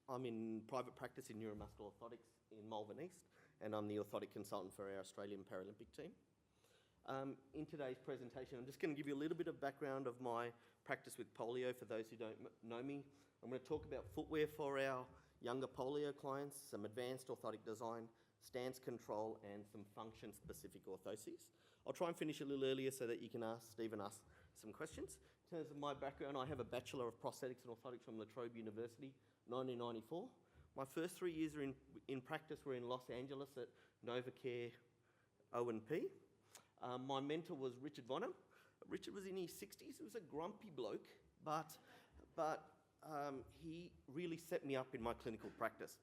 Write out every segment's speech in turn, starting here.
I'm in private practice in neuromuscular orthotics in Malvern East, and I'm the orthotic consultant for our Australian Paralympic team. In today's presentation, I'm just going to give you a little bit of background of my practice with polio for those who don't know me. I'm going to talk about footwear for our younger polio clients, some advanced orthotic design, stance control, and some function-specific orthoses. I'll try and finish a little earlier so that you can ask Steve and us some questions. In terms of my background, I have a Bachelor of Prosthetics and Orthotics from La Trobe University, 1994. My first 3 years in practice were in Los Angeles at Novacare O&P. My mentor was Richard Vonham. Richard was in his 60s. He was a grumpy bloke, but he really set me up in my clinical practice.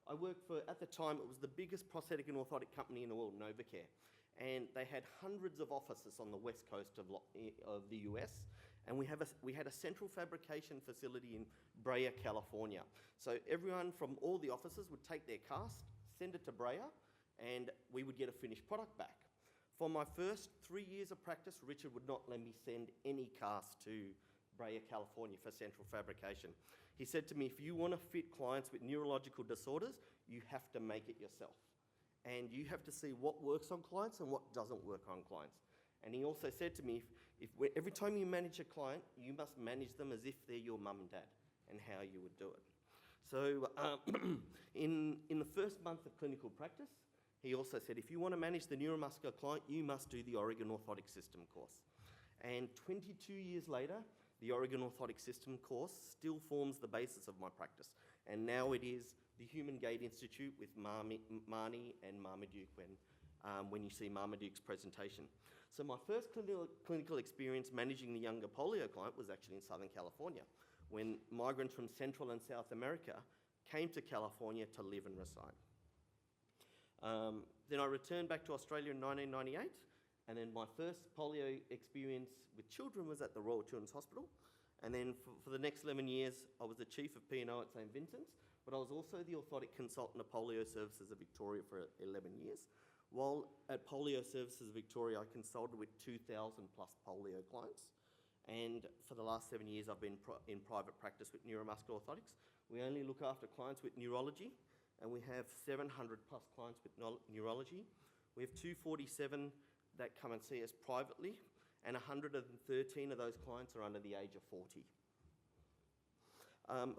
I worked for, at the time, it was the biggest prosthetic and orthotic company in the world, Novacare. And they had hundreds of offices on the west coast of the US. And we had a central fabrication facility in Brea, California. So everyone from all the offices would take their cast, send it to Brea, and we would get a finished product back. For my first 3 years of practice, Richard would not let me send any cast to Brea, California for central fabrication. He said to me, if you want to fit clients with neurological disorders, you have to make it yourself. And you have to see what works on clients and what doesn't work on clients. And he also said to me, every time you manage a client, you must manage them as if they're your mum and dad, and how you would do it. So in the first month of clinical practice, he also said, if you want to manage the neuromuscular client, you must do the Oregon Orthotic System course. And 22 years later, the Oregon Orthotic System course still forms the basis of my practice. And now it is the Human Gait Institute with Marnie and Marmaduke when you see Marmaduke's presentation. So my first clinical experience managing the younger polio client was actually in Southern California, when migrants from Central and South America came to California to live and reside. Then I returned back to Australia in 1998, and then my first polio experience with children was at the Royal Children's Hospital. And then for the next 11 years, I was the Chief of P&O at St Vincent's, but I was also the Orthotic Consultant of Polio Services of Victoria for 11 years. While at Polio Services of Victoria, I consulted with 2,000 plus polio clients. And for the last 7 years, I've been in private practice with neuromuscular orthotics. We only look after clients with neurology, and we have 700 plus clients with neurology. We have 247 that come and see us privately, and 113 of those clients are under the age of 40.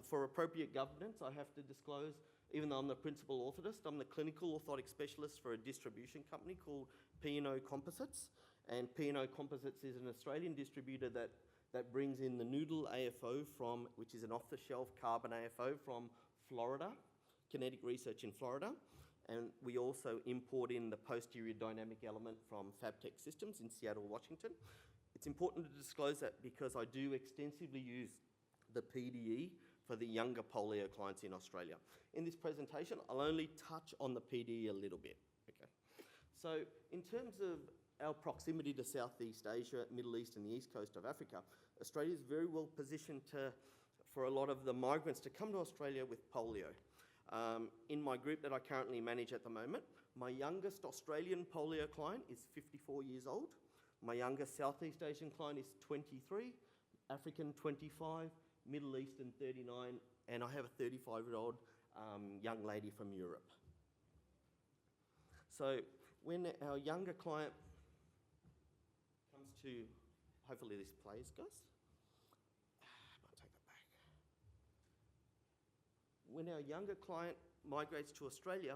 For appropriate governance, I have to disclose, even though I'm the principal orthotist, I'm the clinical orthotic specialist for a distribution company called P&O Composites. And P&O Composites is an Australian distributor that brings in the Noodle AFO which is an off-the-shelf carbon AFO from Florida, Kinetic Research in Florida. And we also import in the posterior dynamic element from Fabtech Systems in Seattle, Washington. It's important to disclose that because I do extensively use the PDE for the younger polio clients in Australia. In this presentation, I'll only touch on the PDE a little bit. Okay. So in terms of our proximity to Southeast Asia, Middle East, and the East Coast of Africa, Australia is very well positioned for a lot of the migrants to come to Australia with polio. In my group that I currently manage at the moment, my youngest Australian polio client is 54 years old. My youngest Southeast Asian client is 23, African 25, Middle Eastern 39, and I have a 35-year-old young lady from Europe. So when our younger client comes to, hopefully this plays, guys. I'll take that back. When our younger client migrates to Australia,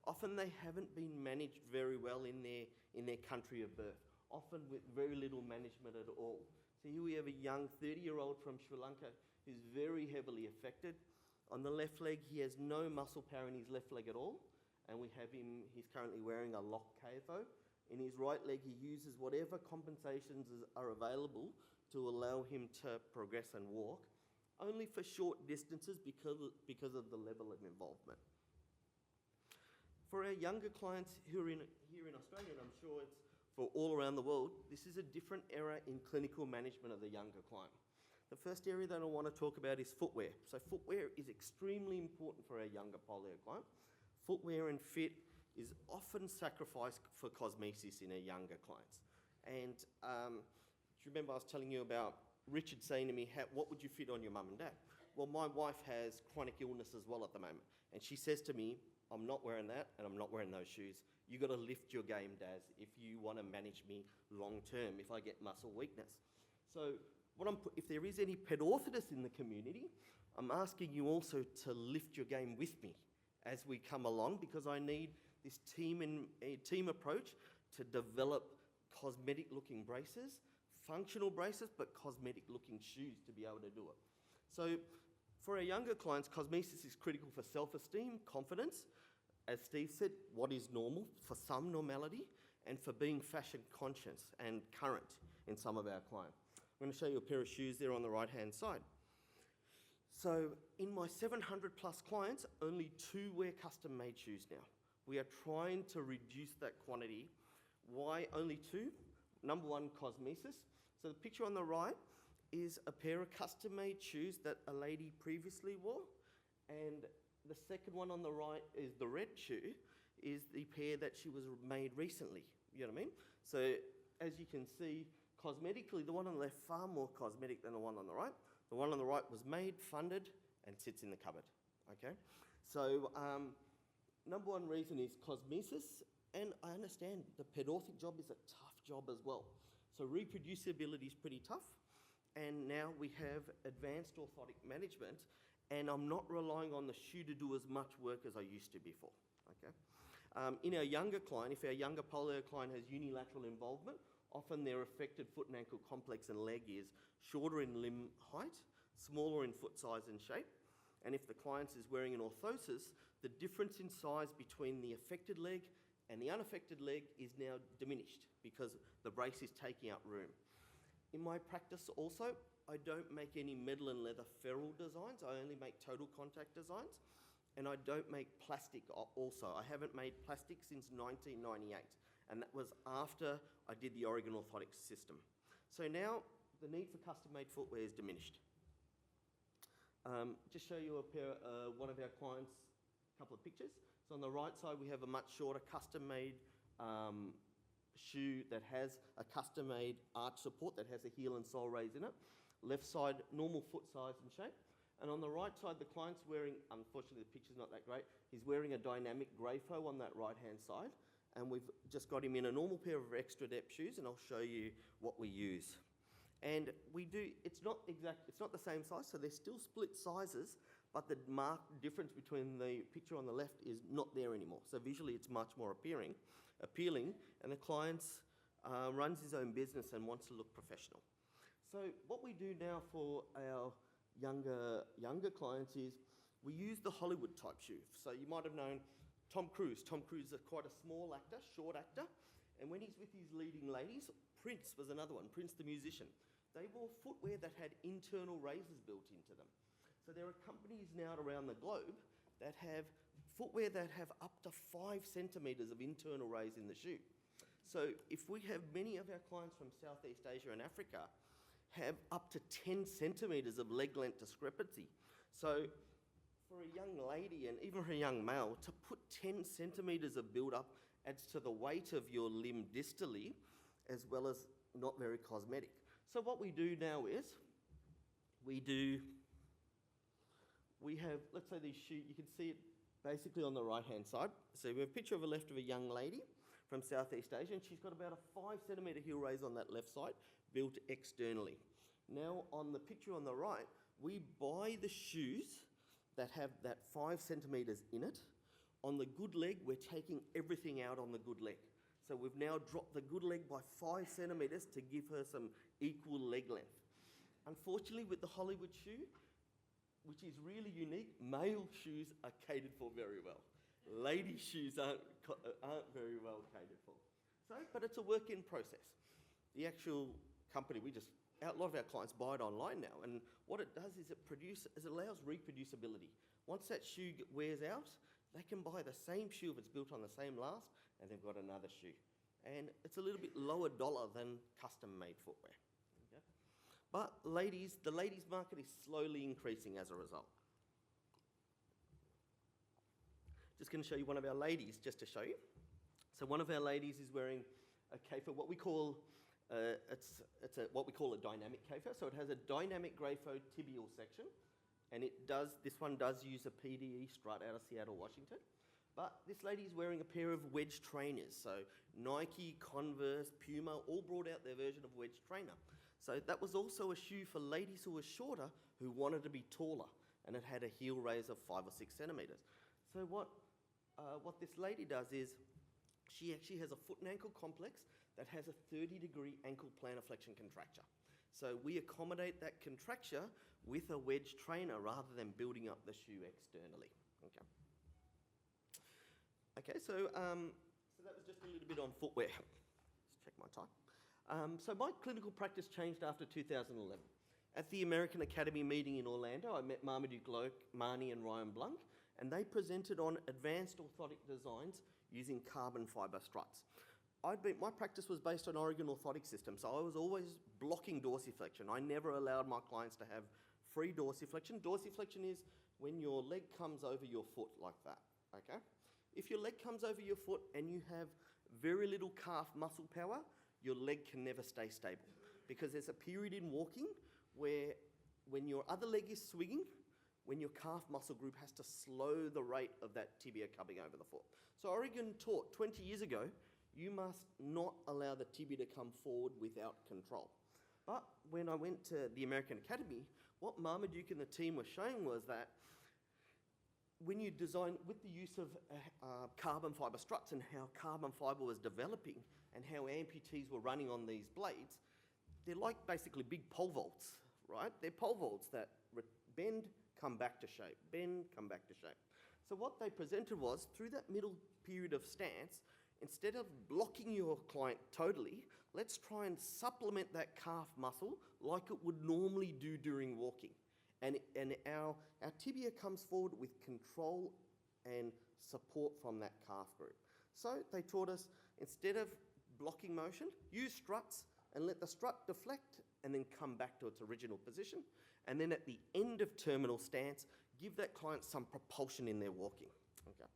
often they haven't been managed very well in their country of birth, often with very little management at all. So here we have a young 30-year-old from Sri Lanka who's very heavily affected. On the left leg, he has no muscle power in his left leg at all, and we have him, he's currently wearing a lock KFO. In his right leg, he uses whatever compensations are available to allow him to progress and walk, only for short distances because of the level of involvement. For our younger clients who are here in Australia, and I'm sure it's for all around the world, this is a different era in clinical management of the younger client. The first area that I want to talk about is footwear. So footwear is extremely important for our younger polio client. Footwear and fit is often sacrificed for cosmesis in our younger clients. And do you remember I was telling you about Richard saying to me, what would you fit on your mum and dad? well, my wife has chronic illness as well at the moment. And she says to me, I'm not wearing that and I'm not wearing those shoes. You got to lift your game, Daz, if you want to manage me long term, if I get muscle weakness. So if there is any pet orthotists in the community, I'm asking you also to lift your game with me as we come along, because I need this team approach to develop cosmetic-looking braces, functional braces, but cosmetic-looking shoes to be able to do it. So for our younger clients, cosmesis is critical for self-esteem, confidence, as Steve said, what is normal, for some normality, and for being fashion conscious and current in some of our clients. I'm going to show you a pair of shoes there on the right-hand side. So in my 700 plus clients, only 2 wear custom-made shoes now. We are trying to reduce that quantity. Why only 2? Number 1, cosmesis. So the picture on the right is a pair of custom-made shoes that a lady previously wore, and the second one on the right is the red shoe, is the pair that she was made recently. You know what I mean? So as you can see, cosmetically, the one on the left far more cosmetic than the one on the right. The one on the right was made, funded, and sits in the cupboard. Okay? So number 1 reason is cosmesis, and I understand the pedorthic job is a tough job as well. So reproducibility is pretty tough, and now we have advanced orthotic management, and I'm not relying on the shoe to do as much work as I used to before. Okay? In our younger client, if our younger polio client has unilateral involvement, often their affected foot and ankle complex and leg is shorter in limb height, smaller in foot size and shape, and if the client is wearing an orthosis, the difference in size between the affected leg and the unaffected leg is now diminished because the brace is taking up room. In my practice also, I don't make any metal and leather ferrule designs. I only make total contact designs, and I don't make plastic also. I haven't made plastic since 1998, and that was after I did the Oregon Orthotics system. So now the need for custom-made footwear is diminished. Just show you one of our clients' couple of pictures. So on the right side, we have a much shorter custom-made shoe that has a custom-made arch support that has a heel and sole raise in it. Left side, normal foot size and shape. And on the right side, the client's wearing, unfortunately the picture's not that great, he's wearing a dynamic grey-fo on that right-hand side. And we've just got him in a normal pair of extra depth shoes, and I'll show you what we use. And we do, it's not the same size, so they're still split sizes, but the marked difference between the picture on the left is not there anymore. So visually it's much more appealing, and the client runs his own business and wants to look professional. So what we do now for our younger clients is we use the Hollywood type shoe. So you might have known Tom Cruise. Tom Cruise is quite a small actor, short actor, and when he's with his leading ladies, Prince was another one, Prince the musician. They wore footwear that had internal raises built into them. So there are companies now around the globe that have footwear that have up to 5 centimetres of internal raise in the shoe. So if we have many of our clients from Southeast Asia and Africa have up to 10 centimetres of leg length discrepancy. So for a young lady and even for a young male, to put 10 centimetres of build-up adds to the weight of your limb distally, as well as not very cosmetic. So what we do now is, we have, let's say these shoes, you can see it basically on the right-hand side. So we have a picture of a left of a young lady from Southeast Asia, and she's got about a 5 centimetre heel raise on that left side, built externally. Now on the picture on the right, we buy the shoes that have that 5 centimetres in it. On the good leg, we're taking everything out on the good leg. So we've now dropped the good leg by 5 centimetres to give her some equal leg length. Unfortunately, with the Hollywood shoe, which is really unique, male shoes are catered for very well. Lady shoes aren't very well catered for. So, but it's a work in process. The actual company, a lot of our clients buy it online now, and what it does is it allows reproducibility. Once that shoe wears out, they can buy the same shoe if it's built on the same last, and they've got another shoe. And it's a little bit lower dollar than custom-made footwear. Okay? But the ladies market is slowly increasing as a result. Just going to show you one of our ladies, just to show you. So one of our ladies is wearing a cafer, what we call what we call a dynamic cafer. So it has a dynamic grey-fo tibial section, And this one does use a PDE strut out of Seattle, Washington. But this lady's wearing a pair of wedge trainers. So Nike, Converse, Puma, all brought out their version of wedge trainer. So that was also a shoe for ladies who were shorter, who wanted to be taller. And it had a heel raise of 5 or 6 centimeters. So what this lady does is, she actually has a foot and ankle complex that has a 30-degree ankle plantar flexion contracture. So we accommodate that contracture with a wedge trainer rather than building up the shoe externally. Okay, so that was just a little bit on footwear. Let's check my time. So my clinical practice changed after 2011. At the American Academy meeting in Orlando, I met Marmaduke Loke, Marnie and Ryan Blunk, and they presented on advanced orthotic designs using carbon fibre struts. My practice was based on Oregon orthotic system, so I was always blocking dorsiflexion. I never allowed my clients to have free dorsiflexion. Dorsiflexion is when your leg comes over your foot like that, okay? If your leg comes over your foot and you have very little calf muscle power, your leg can never stay stable, because there's a period in walking where when your other leg is swinging, when your calf muscle group has to slow the rate of that tibia coming over the foot. So Oregon taught 20 years ago, you must not allow the tibia to come forward without control. But when I went to the American Academy, what Marmaduke and the team were showing was that when you design with the use of carbon fibre struts and how carbon fibre was developing and how amputees were running on these blades, they're like basically big pole vaults, right? They're pole vaults that bend, come back to shape, bend, come back to shape. So what they presented was, through that middle period of stance, instead of blocking your client totally, let's try and supplement that calf muscle like it would normally do during walking. And our tibia comes forward with control and support from that calf group. So they taught us, instead of blocking motion, use struts and let the strut deflect and then come back to its original position. And then at the end of terminal stance, give that client some propulsion in their walking. Okay.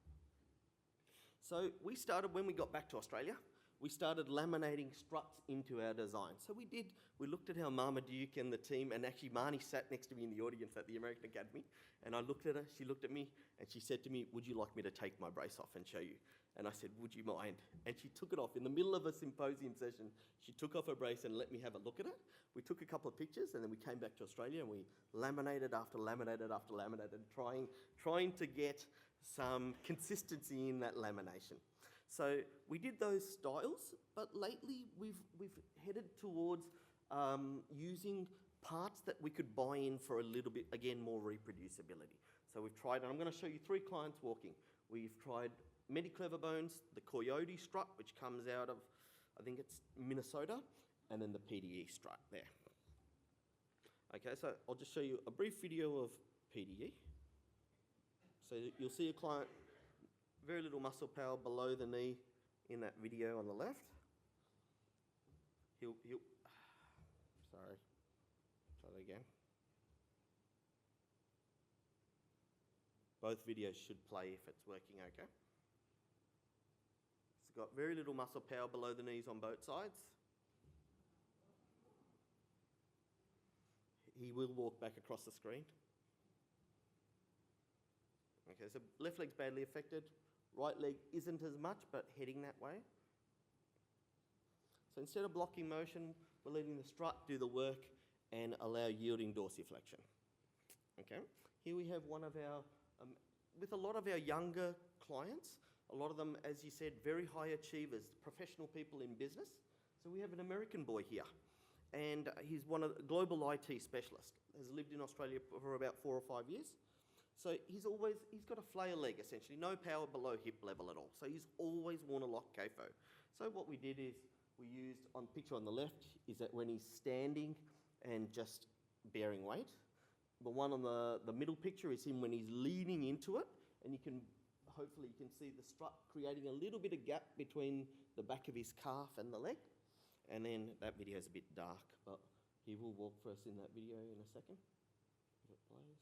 So we started, when we got back to Australia, we started laminating struts into our design. So we looked at how Marmaduke and the team, and actually Marnie sat next to me in the audience at the American Academy, and I looked at her, she looked at me, and she said to me, "Would you like me to take my brace off and show you?" And I said, "Would you mind?" And she took it off. In the middle of a symposium session, she took off her brace and let me have a look at it. We took a couple of pictures, and then we came back to Australia, and we laminated after laminated after laminated, trying to get some consistency in that lamination. So we did those styles, but lately we've headed towards using parts that we could buy in for a little bit, again, more reproducibility. So we've tried, and I'm going to show you 3 clients walking. We've tried Mediclever Bones, the Coyote strut, which comes out of, I think it's Minnesota, and then the PDE strut there. Okay, so I'll just show you a brief video of PDE. So you'll see a client, very little muscle power below the knee in that video on the left. Sorry, try that again. Both videos should play if it's working okay. It's got very little muscle power below the knees on both sides. He will walk back across the screen. Okay, so left leg's badly affected. Right leg isn't as much, but heading that way. So instead of blocking motion, we're letting the strut do the work and allow yielding dorsiflexion. Okay, here we have one of our, with a lot of our younger clients, a lot of them, as you said, very high achievers, professional people in business. So we have an American boy here, and he's one of the global IT specialist, has lived in Australia for about 4 or 5 years. So he's got a flail leg essentially, no power below hip level at all. So he's always worn a lock CAFO. So what we did is we used, on the picture on the left, is that when he's standing and just bearing weight. The one on the middle picture is him when he's leaning into it, and hopefully you can see the strut creating a little bit of gap between the back of his calf and the leg. And then that video is a bit dark, but he will walk for us in that video in a second, if it plays.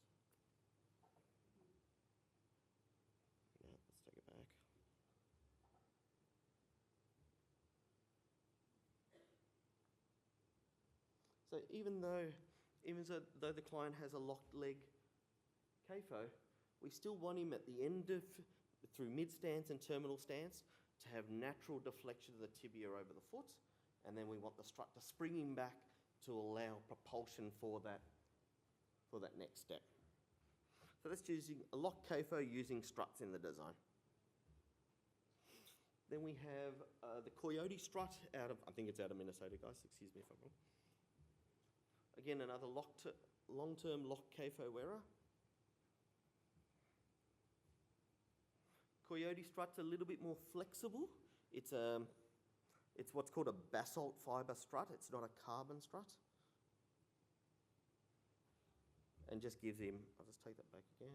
Let's take it back. So even though the client has a locked leg, CAFO, we still want him at the end of, through mid-stance and terminal stance, to have natural deflection of the tibia over the foot, and then we want the strut to spring him back to allow propulsion for that next step. So that's using a lock CAFO using struts in the design. Then we have the Coyote strut out of, I think it's out of Minnesota, guys, excuse me if I'm wrong. Again, another long-term lock CAFO wearer. Coyote strut's a little bit more flexible. It's what's called a basalt fibre strut. It's not a carbon strut. And just gives him, I'll just take that back again.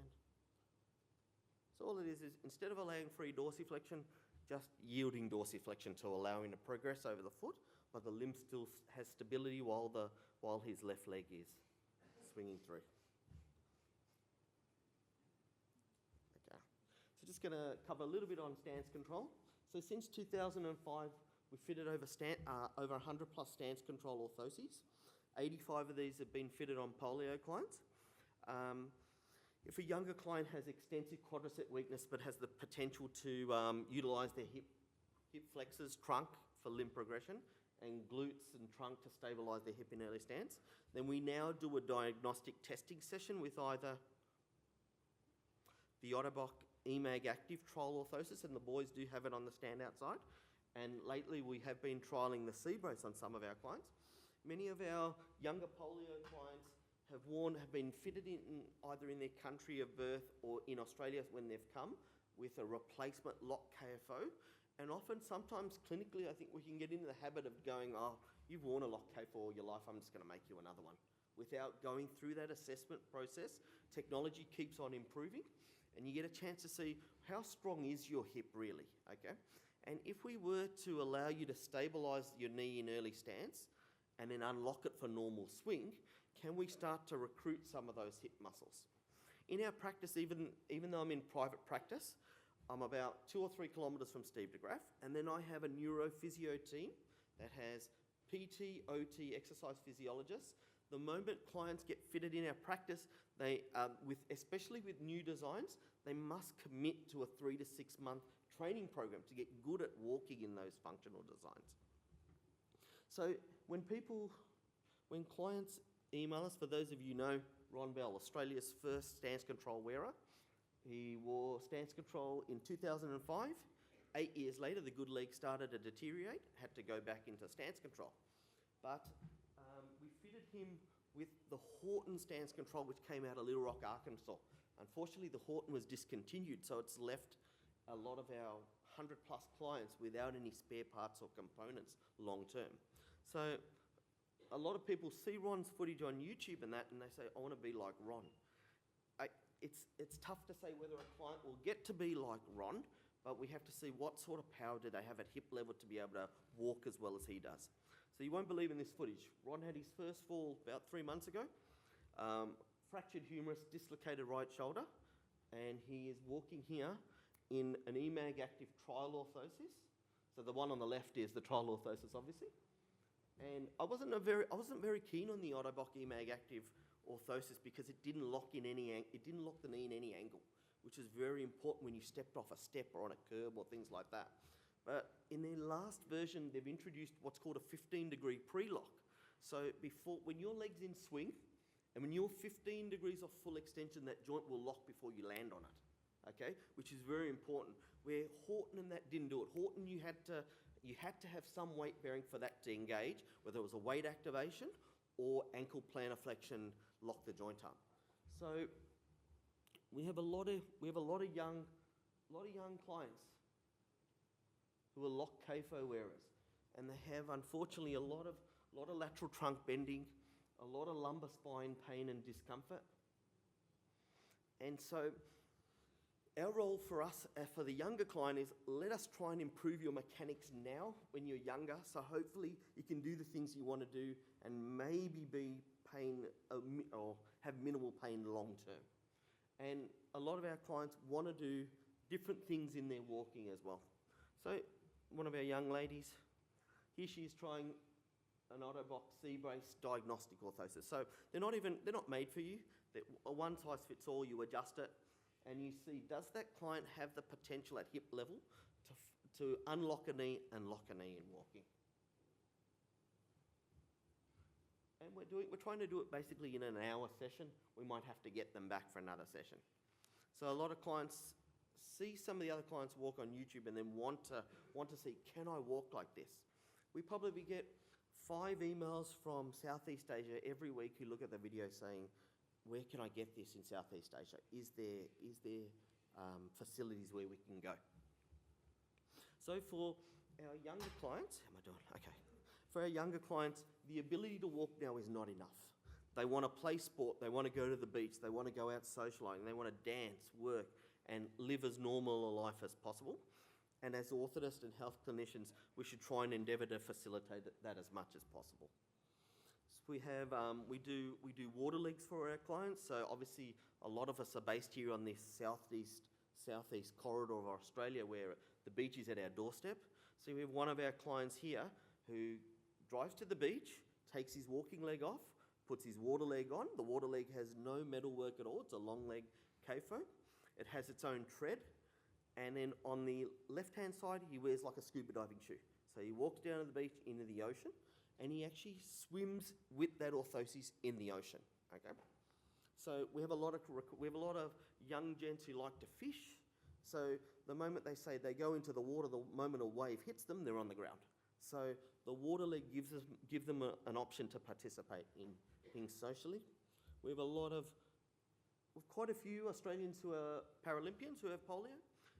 So all it is instead of allowing free dorsiflexion, just yielding dorsiflexion to allow him to progress over the foot, but the limb still has stability while his left leg is swinging through. Okay, so just going to cover a little bit on stance control. So since 2005, we've fitted over 100 plus stance control orthoses. 85 of these have been fitted on polio clients. If a younger client has extensive quadricep weakness but has the potential to utilise their hip flexors, trunk for limb progression, and glutes and trunk to stabilise their hip in early stance, then we now do a diagnostic testing session with either the Orthotic EMAG Active trial orthosis, and the boys do have it on the standout side. And lately we have been trialling the C-brace on some of our clients. Many of our younger polio clients have been fitted in either in their country of birth or in Australia when they've come with a replacement lock KFO. And often, sometimes clinically, I think we can get into the habit of going, oh, you've worn a lock KFO all your life, I'm just going to make you another one. Without going through that assessment process, technology keeps on improving and you get a chance to see how strong is your hip really, okay? And if we were to allow you to stabilise your knee in early stance and then unlock it for normal swing, can we start to recruit some of those hip muscles? In our practice, even though I'm in private practice, I'm about 2 or 3 kilometres from Steve de Graaf, and then I have a neurophysio team that has PT, OT, exercise physiologists. The moment clients get fitted in our practice, they, especially with new designs, they must commit to a 3 to 6 month training program to get good at walking in those functional designs. So when clients email us, for those of you who know Ron Bell, Australia's first stance control wearer. He wore stance control in 2005. 8 years later, the good leg started to deteriorate, had to go back into stance control. But we fitted him with the Horton stance control, which came out of Little Rock, Arkansas. Unfortunately, the Horton was discontinued, so it's left a lot of our 100 plus clients without any spare parts or components long term. So a lot of people see Ron's footage on YouTube and they say, I want to be like Ron. It's tough to say whether a client will get to be like Ron, but we have to see what sort of power do they have at hip level to be able to walk as well as he does. So you won't believe in this footage. Ron had his first fall about 3 months ago, fractured humerus, dislocated right shoulder, and he is walking here in an EMAG Active trial orthosis. So the one on the left is the trial orthosis, obviously. And I wasn't very keen on the Orthotic EMAG Active orthosis because it didn't lock the knee in any angle, which is very important when you stepped off a step or on a curb or things like that. But in their last version, they've introduced what's called a 15-degree pre-lock. So when your leg's in swing and when you're 15 degrees off full extension, that joint will lock before you land on it, okay? Which is very important. Where Horton and that didn't do it. Horton, you had to have some weight bearing for that to engage, whether it was a weight activation or ankle plantar flexion, lock the joint up. So we have a lot of young clients who are lock KFO wearers, and they have unfortunately a lot of lateral trunk bending, a lot of lumbar spine pain and discomfort. And so our role for us, for the younger client, is let us try and improve your mechanics now when you're younger, so hopefully you can do the things you want to do and maybe be pain or have minimal pain long term. And a lot of our clients want to do different things in their walking as well. So one of our young ladies, here she is trying an Orthobox C-brace diagnostic orthosis. So they're not made for you. that a one size fits all, you adjust it, and you see, does that client have the potential at hip level to unlock a knee and lock a knee in walking? And we're trying to do it basically in an hour session. We might have to get them back for another session. So a lot of clients see some of the other clients walk on YouTube and then want to see, can I walk like this? We probably get 5 emails from Southeast Asia every week who look at the video saying, where can I get this in Southeast Asia? Is there facilities where we can go? So for our younger clients, how am I doing? Okay. For our younger clients, the ability to walk now is not enough. They want to play sport, they want to go to the beach, they want to go out socialising, they want to dance, work, and live as normal a life as possible. And as orthotists and health clinicians, we should try and endeavour to facilitate that as much as possible. So we have, we do water leagues for our clients. So obviously, a lot of us are based here on this southeast corridor of Australia, where the beach is at our doorstep. So we have one of our clients here who drives to the beach, takes his walking leg off, puts his water leg on. The water leg has no metalwork at all. It's a long leg CAFO. It has its own tread. And then on the left-hand side, he wears like a scuba diving shoe. So he walks down to the beach into the ocean, and he actually swims with that orthosis in the ocean. Okay. So we have a lot of young gents who like to fish. So the moment they say they go into the water, the moment a wave hits them, they're on the ground. So the water leg gives them an option to participate in things socially. We have quite a few Australians who are Paralympians who have polio.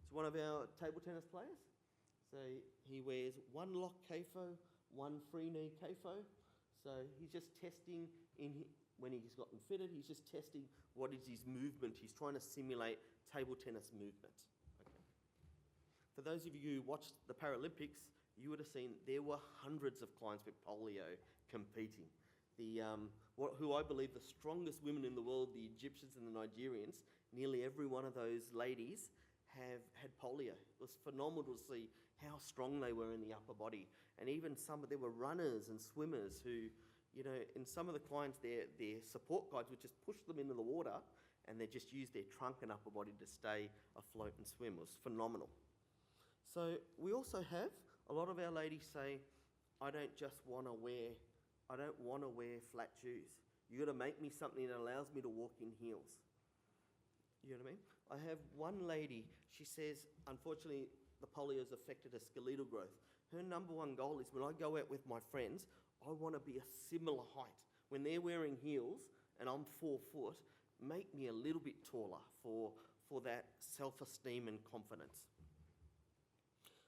He's one of our table tennis players. So he wears one lock CAFO, one free knee CAFO. So he's just testing when he's gotten fitted, he's just testing what is his movement. He's trying to simulate table tennis movement. Okay. For those of you who watched the Paralympics, you would have seen there were hundreds of clients with polio competing. Who I believe the strongest women in the world, the Egyptians and the Nigerians, nearly every one of those ladies have had polio. It was phenomenal to see how strong they were in the upper body. And even there were runners and swimmers who, in some of the clients, their support guides would just push them into the water and they just use their trunk and upper body to stay afloat and swim. It was phenomenal. So we also have a lot of our ladies say, I don't want to wear flat shoes. You got to make me something that allows me to walk in heels. You know what I mean? I have one lady, she says, unfortunately, the polio has affected her skeletal growth. Her number one goal is when I go out with my friends, I want to be a similar height. When they're wearing heels and I'm 4 foot, make me a little bit taller for that self-esteem and confidence.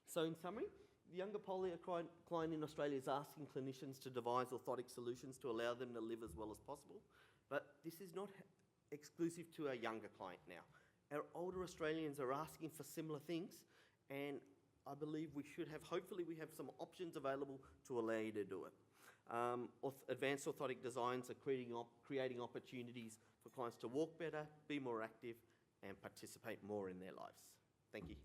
So in summary, the younger polio client in Australia is asking clinicians to devise orthotic solutions to allow them to live as well as possible. But this is not exclusive to our younger client now. Our older Australians are asking for similar things, and I believe hopefully we have some options available to allow you to do it. Advanced orthotic designs are creating opportunities for clients to walk better, be more active, and participate more in their lives. Thank you.